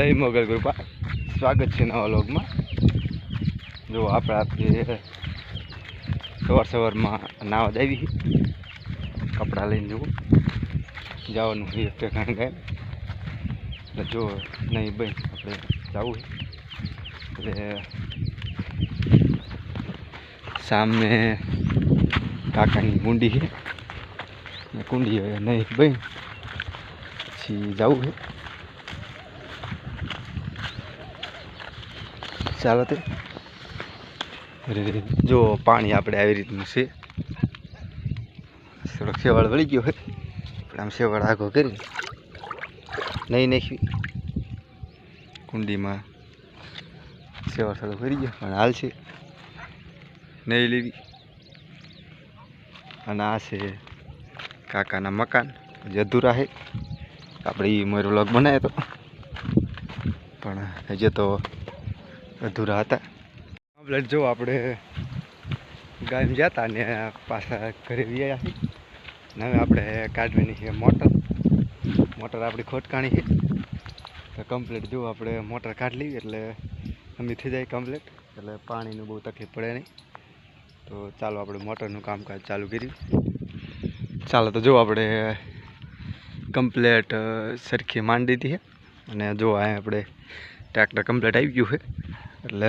जय मोगल कृपा। स्वागत है नवा व्लॉग में। जो आप सवार सवार में नावा जावी कपड़ा लईने जो जवान ठेकाणे गए जो नहीं बन अपने जाव सामने काका कुंडी है कुंडी है नहीं बन पी जाव है चालो ते जो पानी આપણે આવી રીતનું છે થોડોક શેવાળ વળી ગયો હોય પણ આમ શેવાળ આગો કરી નહીં નાખી કુંડીમાં શેવાળ થોડો ભરી ગયો પણ હાલ છે નહીં લેવી અને આ છે કાકાના મકાન જે અધૂરા છે આપણે એ મારો વ્લોગ બનાવ્યો હતો પણ હજી તો अधूरा था कम्प्लीट जो आपणे गाय में जाता ने पासा घरे व्याया ने हवे आपणे काढवानी है मोटर आपणी खोटकाणी है तो कम्प्लीट जो आपणे मोटर काढ ली एटले अमी थी जाए कम्प्लीट एटले पाणीनी बहु तकलीफ पड़े नहीं। तो चालो आपणे मोटरनुं कामकाज चालू करीए। चालो तो जो आपणे कम्प्लीट सरखी मांड दीधी है अने जो आ आपणे ट्रेक्टर कम्प्लीट आई गयुं है એટલે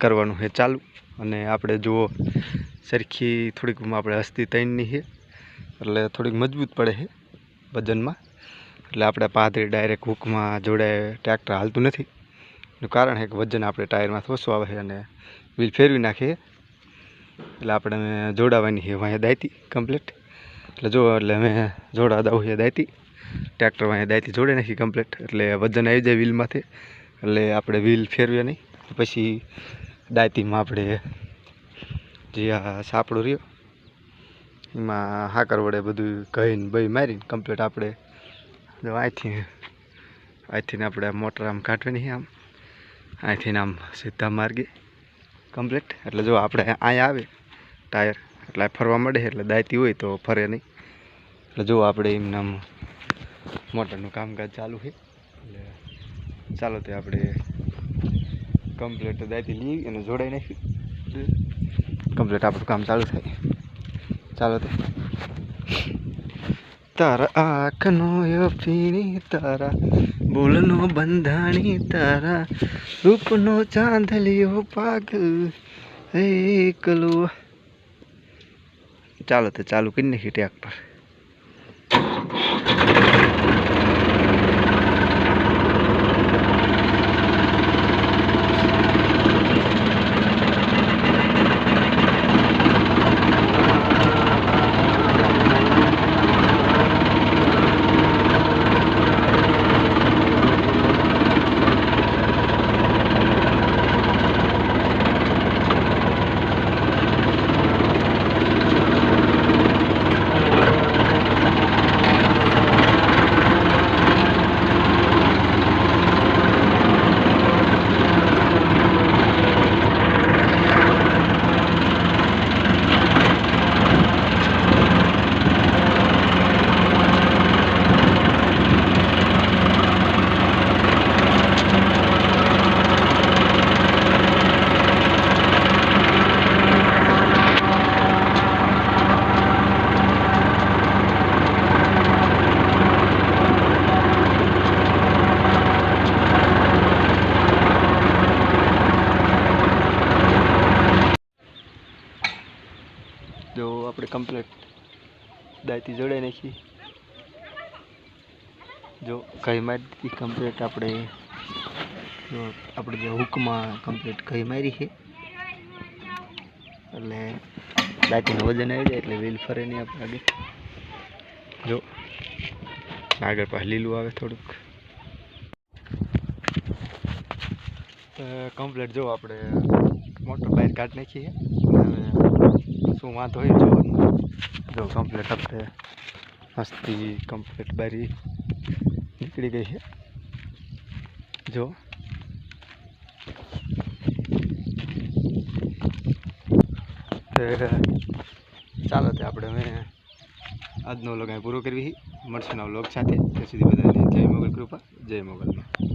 કરવાનું છે ચાલુ અને આપણે જો સરખી થોડીક આપણે હસ્તી તૈનની છે એટલે થોડીક મજબૂત પડે છે વજનમાં એટલે આપણે પાથરી ડાયરેક્ટ હુકમાં જોડાય ટ્રેક્ટર હાલતું નથી એનું કારણ છે કે વજન આપણે ટાયરમાં ઓછું આવે છે અને વ્હીલ ફેરવી નાખીએ એટલે આપણે જોડાવાની છે વાંહે દાયતી કમ્પ્લીટ એટલે જો એટલે અમે જોડા દઉં છે દાયતી ટ્રેક્ટર વાંહે દાયતી જોડે નાખી કમ્પ્લીટ એટલે વજન આવી જાય વ્હીલમાંથી એટલે આપણે વ્હીલ ફેરવીએ નહીં પછી દાયતીમાં આપણે જે આ સાપડો રહ્યો એમાં હાકર વડે બધું કહીને બઈ મારીને કમ્પ્લીટ આપણે જો અહીંથી આપણે મોટર આમ કાઢવાની આમ અહીંથી આમ સીધા માર્ગે કમ્પ્લીટ એટલે જો આપણે અહીંયા આવે ટાયર એટલે ફરવા મળે એટલે દાયતી હોય તો ફરે નહીં એટલે જો આપણે એમને આમ મોટરનું કામકાજ ચાલુ છે એટલે ચાલો તે આપણે કમ્પ્લીટ દાયતી લઈ અને જોડાઈ નાખી કમ્પ્લીટ આપણું કામ ચાલુ થાય। ચાલો તે તારા આંખનો અફીણી તારા બોલનો બંધાણી તારા રૂપનો ચાંદલિયો પાગલ એકલો। ચાલો તે ચાલુ કરી નાખી ટ્રેક્ટર। जो આપણે કમ્પ્લીટ દાયતી જોડાઈ નાખી જો કઈ મારી દીધી કમ્પ્લીટ આપણે જો આપણે જે હુકમાં કમ્પ્લીટ કઈ મારી છે એટલે દાયતીનું વજન આવી જાય એટલે વ્હીલ ફરે નહીં આપણે આગળ જો આગળ પાછું લીલું આવે થોડુંક કમ્પ્લીટ જો આપણે મોટર બહાર કાઢી નાખીએ શું વાંધો હોય જોવાનું જો કમ્પ્લીટ આપણે મસ્તી કમ્પ્લીટ બારી નીકળી ગઈ છે જો ચાલો તે આપણે મેં આજનો વ્લોગ અહીં પૂરો કરવી મળશું નવા વ્લોગ સાથે ત્યાં સુધી બધાને જય મોગલ કૃપા જય મોગલમાં।